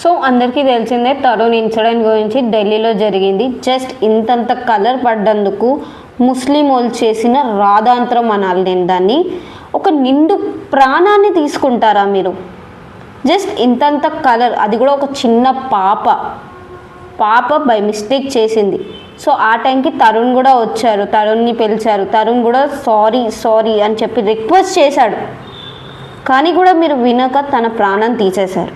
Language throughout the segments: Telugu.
సో అందరికీ తెలిసిందే తరుణ్ ఇన్సిడెంట్ గురించి ఢిల్లీలో జరిగింది. జస్ట్ ఇంతంత కలర్ పడ్డందుకు ముస్లిం వాళ్ళు చేసిన రాధాంతరం అనాలి నేను దాన్ని. ఒక నిండు ప్రాణాన్ని తీసుకుంటారా మీరు? జస్ట్ ఇంతంత కలర్, అది కూడా ఒక చిన్న పాప బై మిస్టేక్ చేసింది. సో ఆ టైంకి తరుణ్ కూడా వచ్చారు, తరుణ్ని పిలిచారు. తరుణ్ కూడా సారీ అని చెప్పి రిక్వెస్ట్ చేశాడు. కానీ కూడా మీరు వినక తన ప్రాణం తీసేశారు.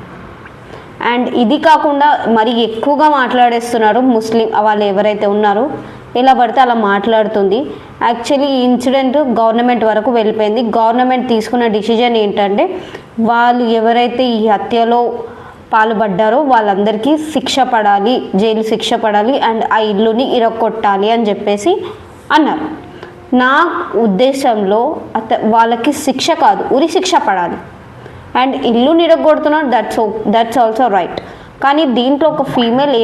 అండ్ ఇది కాకుండా మరి ఎక్కువగా మాట్లాడేస్తున్నారు ముస్లిం వాళ్ళు ఎవరైతే ఉన్నారో, ఎలా పడితే అలా మాట్లాడుతుంది. యాక్చువల్లీ ఈ ఇన్సిడెంట్ గవర్నమెంట్ వరకు వెళ్ళిపోయింది. గవర్నమెంట్ తీసుకున్న డిసిజన్ ఏంటంటే వాళ్ళు ఎవరైతే ఈ హత్యలో పాల్పడ్డారో వాళ్ళందరికీ శిక్ష పడాలి, జైలు శిక్ష పడాలి అండ్ ఆ ఇల్లుని ఇరగొట్టాలి అని చెప్పేసి అన్నారు. నా ఉద్దేశంలో వాళ్ళకి శిక్ష కాదు, ఉరి శిక్ష పడాలి. అండ్ ఇల్లు నిరగొడుతున్నారు, దట్స్ ఆల్సో రైట్. కానీ దీంట్లో ఒక ఫీమేల్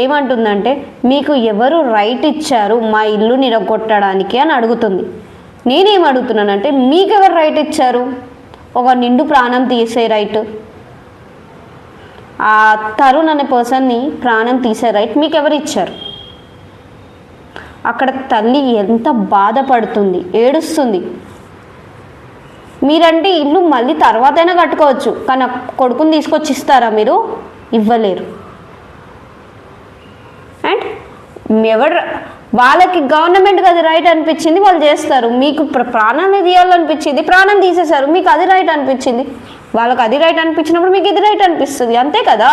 ఏమంటుందంటే మీకు ఎవరు రైట్ ఇచ్చారు మా ఇల్లు నిరగొట్టడానికి అని అడుగుతుంది. నేనేం అడుగుతున్నానంటే మీకెవరు రైట్ ఇచ్చారు ఒక నిండు ప్రాణం తీసే రైట్? ఆ తరుణ్ అనే పర్సన్ని ప్రాణం తీసే రైట్ మీకు ఎవరు ఇచ్చారు? అక్కడ తల్లి ఎంత బాధపడుతుంది, ఏడుస్తుంది. మీరంటే ఇల్లు మళ్ళీ తర్వాతైనా కట్టుకోవచ్చు, కానీ కొడుకుని తీసుకొచ్చి ఇస్తారా మీరు? ఇవ్వలేరు. అండ్ వాళ్ళకి గవర్నమెంట్కి అది రైట్ అనిపించింది, వాళ్ళు చేస్తారు. మీకు ప్రాణాన్ని తీయాలనిపించింది, ప్రాణం తీసేశారు. మీకు అది రైట్ అనిపించింది, వాళ్ళకి అది రైట్ అనిపించినప్పుడు మీకు ఇది రైట్ అనిపిస్తుంది, అంతే కదా.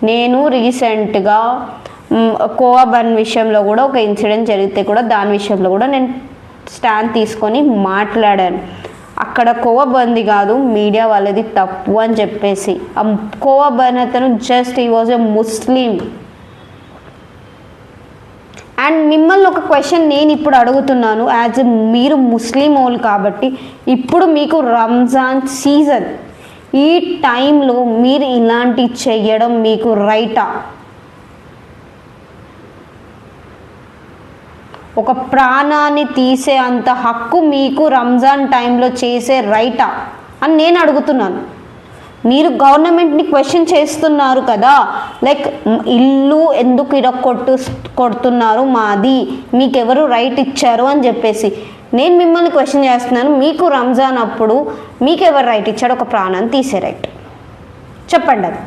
నేను రీసెంట్గా కోవా బన్ విషయంలో కూడా ఒక ఇన్సిడెంట్ జరిగితే కూడా దాని విషయంలో కూడా నేను స్టాండ్ తీసుకొని మాట్లాడాను. అక్కడ కోవా బంది కాదు, మీడియా వాళ్ళది తప్పు అని చెప్పేసి. ఆ కోవా బన్ అతను just he was a Muslim. And మిమ్మల్ని ఒక క్వశ్చన్ నేను ఇప్పుడు అడుగుతున్నాను, యాజ్ మీరు ముస్లిం వాళ్ళు కాబట్టి. ఇప్పుడు మీకు రంజాన్ సీజన్, ఈ టైంలో మీరు ఇలాంటి చెయ్యడం మీకు రైటా? ఒక ప్రాణాన్ని తీసే అంత హక్కు మీకు రంజాన్ టైంలో చేసే రైటా అని నేను అడుగుతున్నాను. మీరు గవర్నమెంట్ని క్వశ్చన్ చేస్తున్నారు కదా, లైక్ ఇల్లు ఎందుకు కొడుతున్నారు మాది, మీకెవరు రైట్ ఇచ్చారు అని చెప్పేసి. నేను మిమ్మల్ని క్వశ్చన్ చేస్తున్నాను, మీకు రంజాన్ అప్పుడు మీకెవరు రైట్ ఇచ్చాడు ఒక ప్రాణాన్ని తీసే రైట్? చెప్పండి అది.